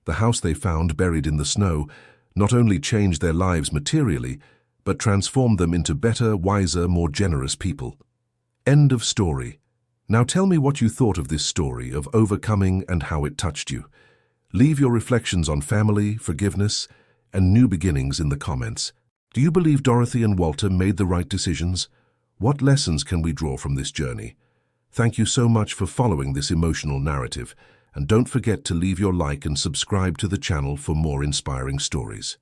S1: The house they found buried in the snow not only changed their lives materially, but transformed them into better, wiser, more generous people. End of story. Now tell me what you thought of this story of overcoming and how it touched you. Leave your reflections on family, forgiveness, and new beginnings in the comments. Do you believe Dorothy and Walter made the right decisions? What lessons can we draw from this journey? Thank you so much for following this emotional narrative, and don't forget to leave your like and subscribe to the channel for more inspiring stories.